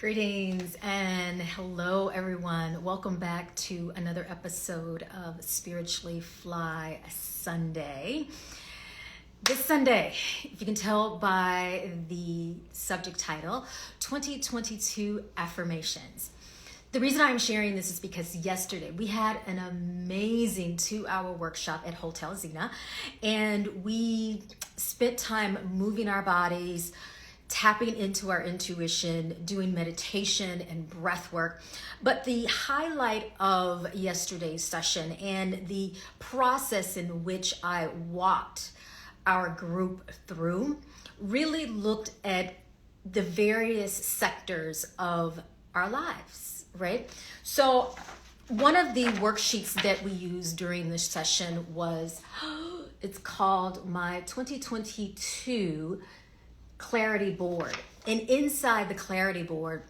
Greetings and hello everyone. Welcome back to another episode of Spiritually Fly Sunday. This Sunday, if you can tell by the subject title, 2022 Affirmations. The reason I'm sharing this is because yesterday we had an amazing 2-hour workshop at Hotel Zena, and we spent time moving our bodies, tapping into our intuition, doing meditation and breath work. But the highlight of yesterday's session and the process in which I walked our group through really looked at the various sectors of our lives, right? So one of the worksheets that we used during this session was, it's called my 2022 Clarity Board. And inside the Clarity Board,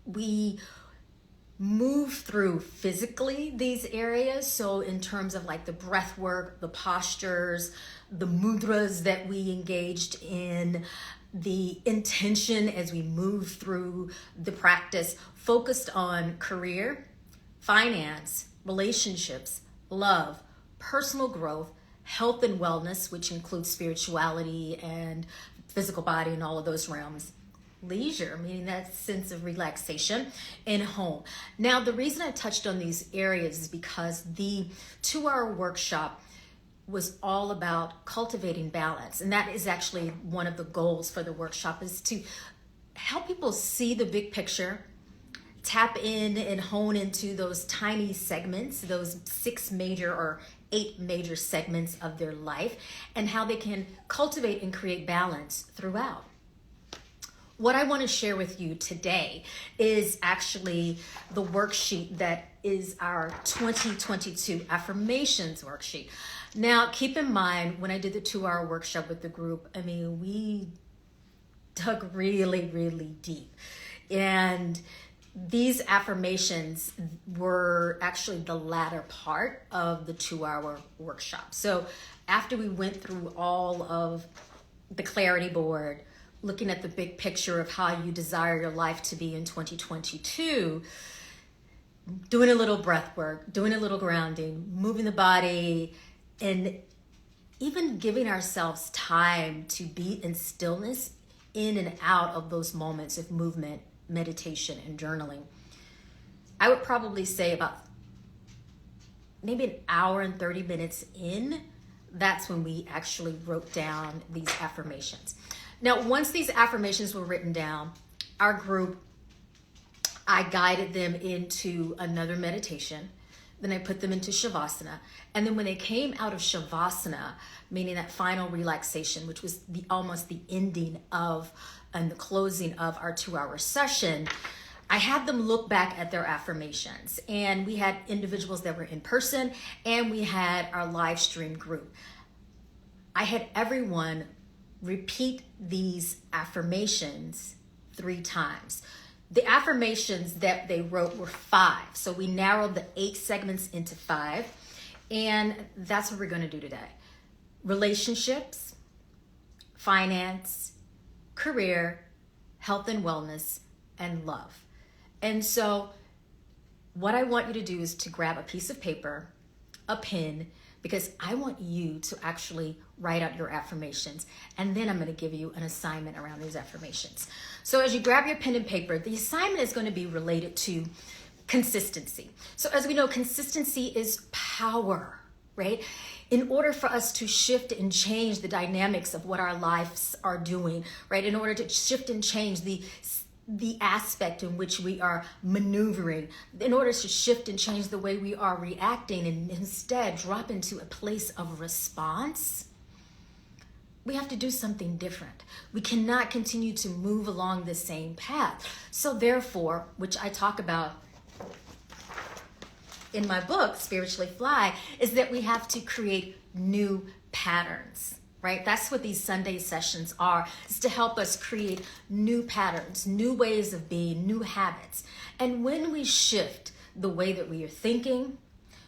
we move through physically these areas. So in terms of like the breath work, the postures, the mudras that we engaged in, the intention as we move through the practice focused on career, finance, relationships, love, personal growth, health and wellness, which includes spirituality and physical body and all of those realms. Leisure, meaning that sense of relaxation, and home. Now, the reason I touched on these areas is because the 2-hour workshop was all about cultivating balance. And that is actually one of the goals for the workshop, is to help people see the big picture, tap in and hone into those tiny segments, those 6 major or 8 major segments of their life, and how they can cultivate and create balance throughout. What I want to share with you today is actually the worksheet that is our 2022 Affirmations worksheet. Now, keep in mind, when I did the 2-hour workshop with the group, we dug really, really deep. And these affirmations were actually the latter part of the 2-hour workshop. So after we went through all of the clarity board, looking at the big picture of how you desire your life to be in 2022, doing a little breath work, doing a little grounding, moving the body, and even giving ourselves time to be in stillness in and out of those moments of movement, meditation, and journaling. I would probably say about maybe an hour and 30 minutes in, that's when we actually wrote down these affirmations. Now, once these affirmations were written down, our group, I guided them into another meditation. Then I put them into Shavasana. And then when they came out of Shavasana, meaning that final relaxation, which was almost the ending of and the closing of our 2-hour session, I had them look back at their affirmations. And we had individuals that were in person, and we had our live stream group. I had everyone repeat these affirmations 3 times. The affirmations that they wrote were 5. So we narrowed the 8 segments into 5. And that's what we're going to do today. Relationships, finance, career, health and wellness, and love. And so what I want you to do is to grab a piece of paper, a pen, because I want you to actually write out your affirmations. And then I'm going to give you an assignment around these affirmations. So as you grab your pen and paper, the assignment is going to be related to consistency. So as we know, consistency is power, right? In order for us to shift and change the dynamics of what our lives are doing, right? In order to shift and change the aspect in which we are maneuvering, in order to shift and change the way we are reacting and instead drop into a place of response, we have to do something different. We cannot continue to move along the same path. So therefore, which I talk about in my book, Spiritually Fly, is that we have to create new patterns. Right? That's what these Sunday sessions are, is to help us create new patterns, new ways of being, new habits. And when we shift the way that we are thinking,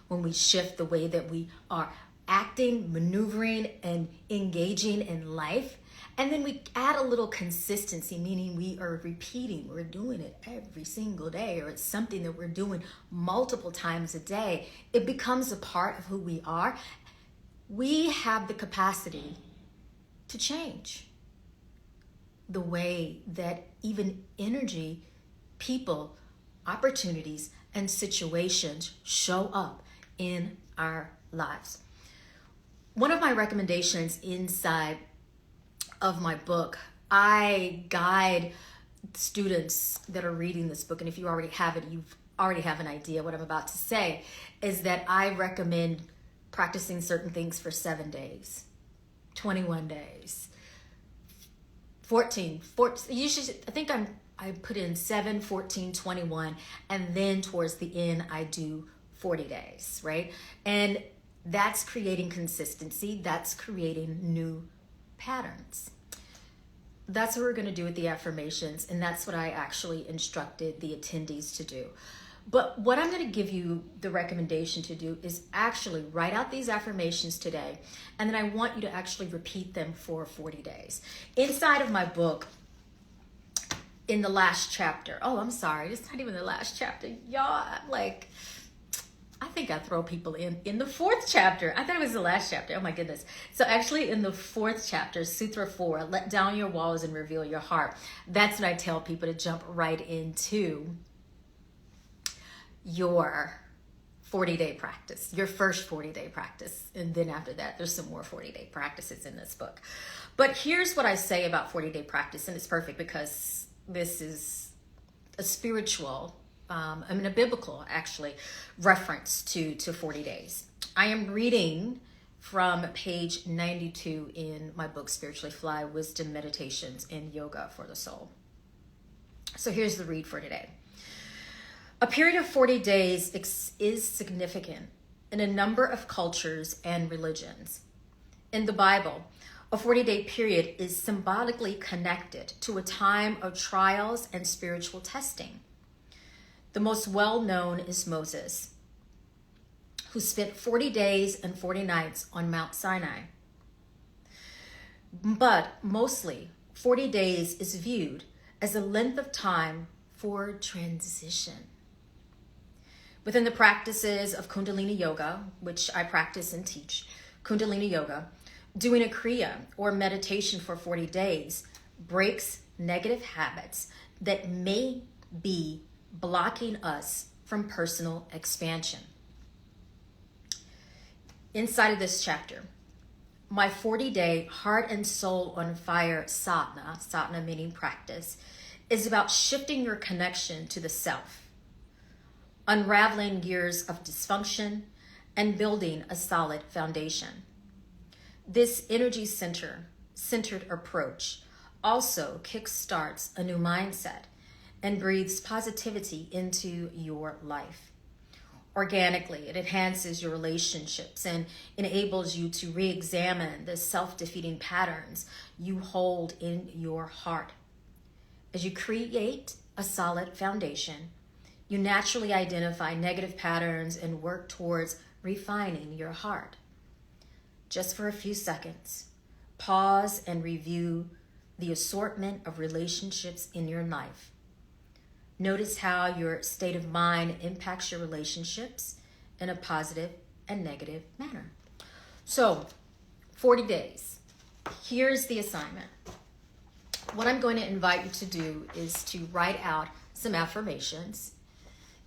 when we shift the way that we are acting, maneuvering, and engaging in life, And then we add a little consistency, meaning we are repeating, we're doing it every single day, or it's something that we're doing multiple times a day. It becomes a part of who we are. We have the capacity to change the way that even energy, people, opportunities, and situations show up in our lives. One of my recommendations inside of my book, I guide students that are reading this book, and if you already have it, you already have an idea what I'm about to say, is that I recommend practicing certain things for 7 days, 21 days, 14, usually I think I put in 7, 14, 21, and then towards the end I do 40 days, right? And that's creating consistency, that's creating new patterns. That's what we're going to do with the affirmations, and that's what I actually instructed the attendees to do. But what I'm going to give you the recommendation to do is actually write out these affirmations today, and then I want you to actually repeat them for 40 days. Inside of my book, in the last chapter, it's not even the last chapter. Y'all, I think I throw people in the 4th chapter. I thought it was the last chapter. Oh my goodness. So actually in the 4th chapter, Sutra 4, let down your walls and reveal your heart. That's what I tell people to jump right into your 40-day practice, your first 40-day practice. And then after that, there's some more 40-day practices in this book. But here's what I say about 40-day practice, and it's perfect because this is a spiritual, a biblical, actually, reference to 40 days. I am reading from page 92 in my book, Spiritually Fly, Wisdom, Meditations, and Yoga for the Soul. So here's the read for today. A period of 40 days is significant in a number of cultures and religions. In the Bible, a 40-day period is symbolically connected to a time of trials and spiritual testing. The most well-known is Moses, who spent 40 days and 40 nights on Mount Sinai. But mostly, 40 days is viewed as a length of time for transition. Within the practices of Kundalini Yoga, which I practice and teach, Kundalini Yoga, doing a Kriya or meditation for 40 days breaks negative habits that may be blocking us from personal expansion. Inside of this chapter, my 40-day heart and soul on fire sadhana meaning practice, is about shifting your connection to the self, unraveling gears of dysfunction, and building a solid foundation. This energy-centered approach also kickstarts a new mindset and breathes positivity into your life. Organically, it enhances your relationships and enables you to re-examine the self-defeating patterns you hold in your heart. As you create a solid foundation, you naturally identify negative patterns and work towards refining your heart. Just for a few seconds, pause and review the assortment of relationships in your life. Notice how your state of mind impacts your relationships in a positive and negative manner. So, 40 days. Here's the assignment. What I'm going to invite you to do is to write out some affirmations.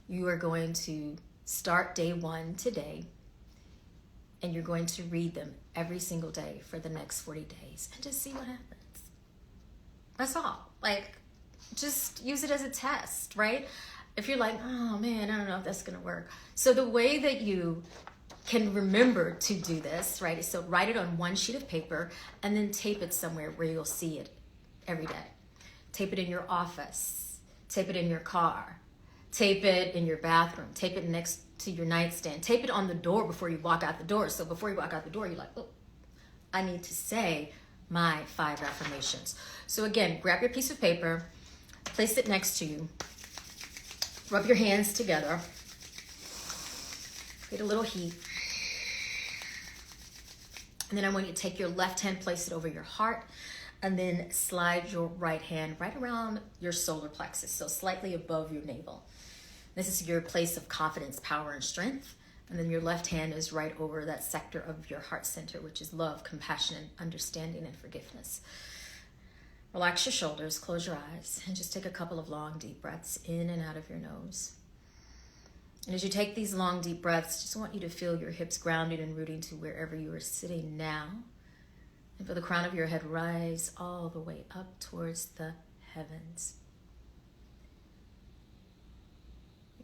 You are going to start day 1 today, and you're going to read them every single day for the next 40 days and just see what happens. That's all. Just use it as a test, right? If you're like, oh man, I don't know if that's going to work. So the way that you can remember to do this, right, is so write it on one sheet of paper and then tape it somewhere where you'll see it every day. Tape it in your office. Tape it in your car. Tape it in your bathroom. Tape it next to your nightstand. Tape it on the door before you walk out the door. So before you walk out the door, you're like, oh, I need to say my 5 affirmations. So again, grab your piece of paper, place it next to you, rub your hands together, create a little heat, and then I want you to take your left hand, place it over your heart. And then slide your right hand right around your solar plexus, so slightly above your navel. This is your place of confidence, power, and strength. And then your left hand is right over that sector of your heart center, which is love, compassion, understanding, and forgiveness. Relax your shoulders, close your eyes, and just take a couple of long, deep breaths in and out of your nose. And as you take these long, deep breaths, just want you to feel your hips grounded and rooting to wherever you are sitting now. And feel the crown of your head rise all the way up towards the heavens.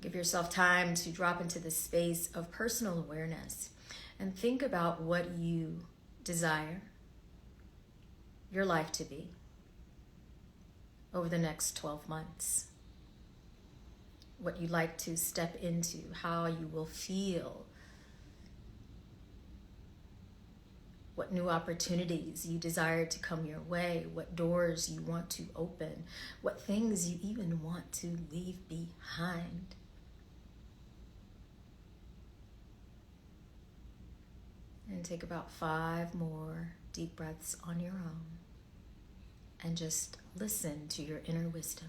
Give yourself time to drop into the space of personal awareness and think about what you desire your life to be over the next 12 months. What you'd like to step into, how you will feel, what new opportunities you desire to come your way, what doors you want to open, what things you even want to leave behind. And take about 5 more deep breaths on your own and just listen to your inner wisdom.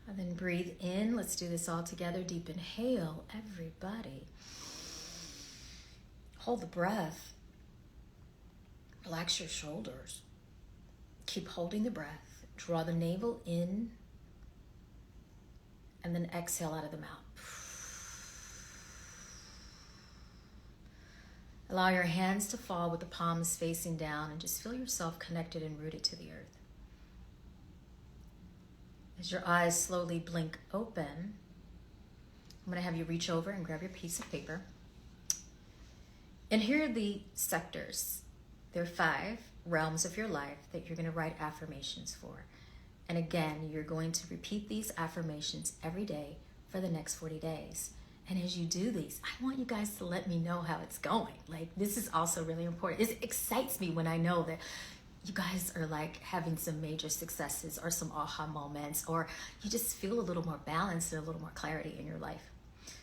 And then breathe in. Let's do this all together. Deep inhale, everybody. Hold the breath. Relax your shoulders. Keep holding the breath. Draw the navel in. And then exhale out of the mouth. Allow your hands to fall with the palms facing down and just feel yourself connected and rooted to the earth. As your eyes slowly blink open, I'm going to have you reach over and grab your piece of paper. And here are the sectors. There are 5 realms of your life that you're going to write affirmations for. And again, you're going to repeat these affirmations every day for the next 40 days. And as you do these, I want you guys to let me know how it's going. Like, this is also really important. It excites me when I know that you guys are like having some major successes or some aha moments, or you just feel a little more balance and a little more clarity in your life.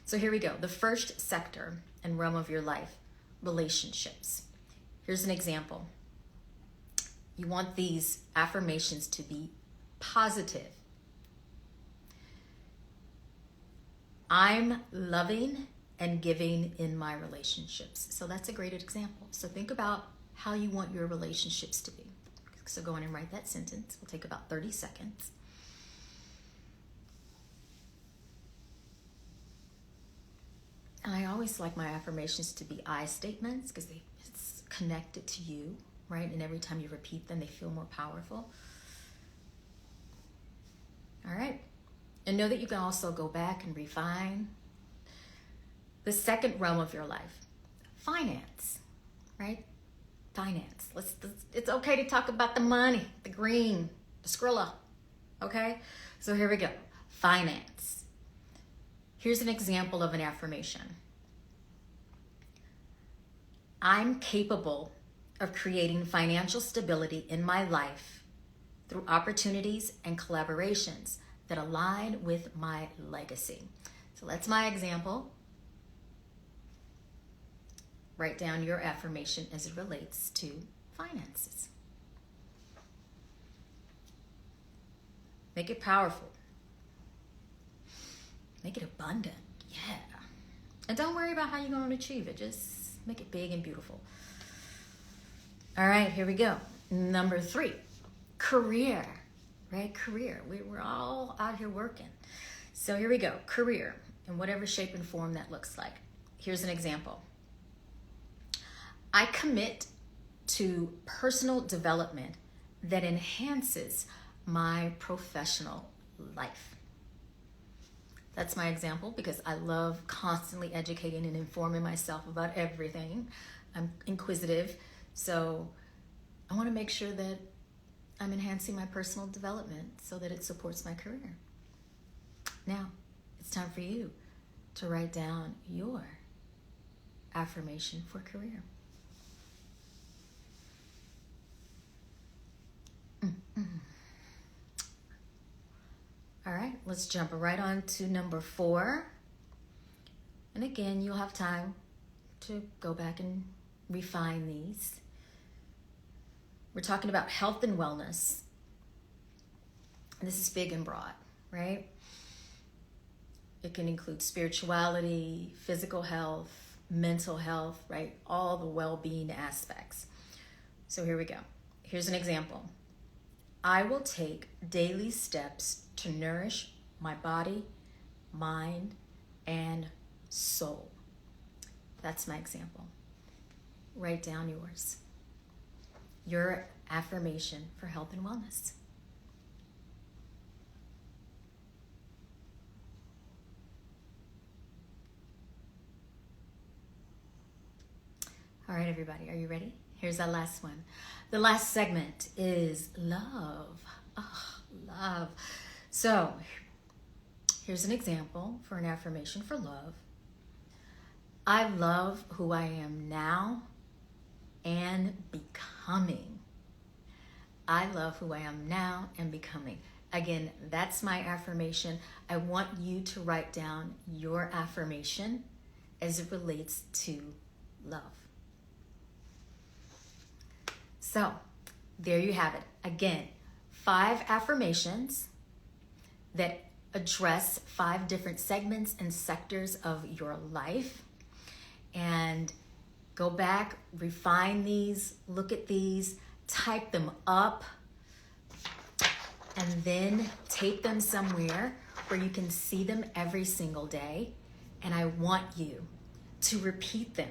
So here we go. The first sector and realm of your life, relationships. Here's an example. You want these affirmations to be positive. I'm loving and giving in my relationships. So that's a great example. So think about how you want your relationships to be. So go in and write that sentence. It'll take about 30 seconds. And I always like my affirmations to be I statements because it's connected to you, right? And every time you repeat them, they feel more powerful. All right. And know that you can also go back and refine. The second realm of your life, finance, right? Finance. It's okay to talk about the money, the green, the Skrilla. Okay? So here we go. Finance. Here's an example of an affirmation. I'm capable of creating financial stability in my life through opportunities and collaborations that align with my legacy. So that's my example. Write down your affirmation as it relates to finances. Make it powerful. Make it abundant. Yeah. And don't worry about how you're going to achieve it. Just make it big and beautiful. All right, here we go. Number 3, career. Right? Career. We're all out here working. So here we go. Career, in whatever shape and form that looks like. Here's an example. I commit to personal development that enhances my professional life. That's my example because I love constantly educating and informing myself about everything. I'm inquisitive, so I want to make sure that I'm enhancing my personal development so that it supports my career. Now, it's time for you to write down your affirmation for career. All right, let's jump right on to number 4. And again, you'll have time to go back and refine these. We're talking about health and wellness. And this is big and broad, right? It can include spirituality, physical health, mental health, right? All the well-being aspects. So here we go. Here's an example. I will take daily steps to nourish my body, mind, and soul. That's my example. Write down yours. Your affirmation for health and wellness. All right, everybody, are you ready? Here's our last one. The last segment is love. Oh, love. So here's an example for an affirmation for love. I love who I am now and becoming. I love who I am now and becoming. Again, that's my affirmation. I want you to write down your affirmation as it relates to love. So, there you have it. Again, 5 affirmations that address 5 different segments and sectors of your life. And go back, refine these, look at these, type them up, and then tape them somewhere where you can see them every single day. And I want you to repeat them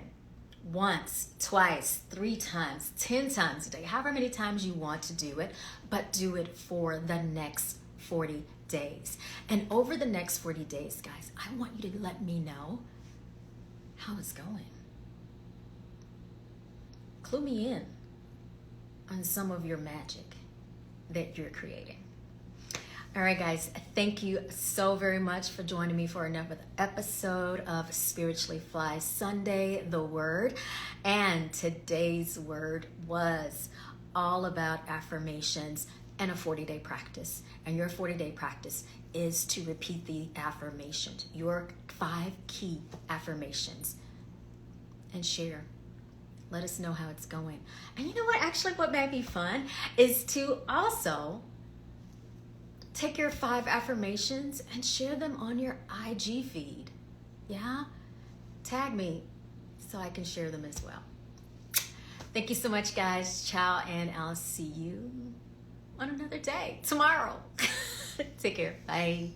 once, twice, 3 times, 10 times a day, however many times you want to do it, but do it for the next 40 days. And over the next 40 days, guys, I want you to let me know how it's going. Clue me in on some of your magic that you're creating. All right, guys, thank you so very much for joining me for another episode of Spiritually Fly Sunday, the Word. And today's word was all about affirmations and a 40-day practice. And your 40-day practice is to repeat the affirmations, your 5 key affirmations, and share. Let us know how it's going. And you know what? Actually, what might be fun is to also take your 5 affirmations and share them on your IG feed. Yeah? Tag me so I can share them as well. Thank you so much, guys. Ciao, and I'll see you on another day tomorrow. Take care. Bye.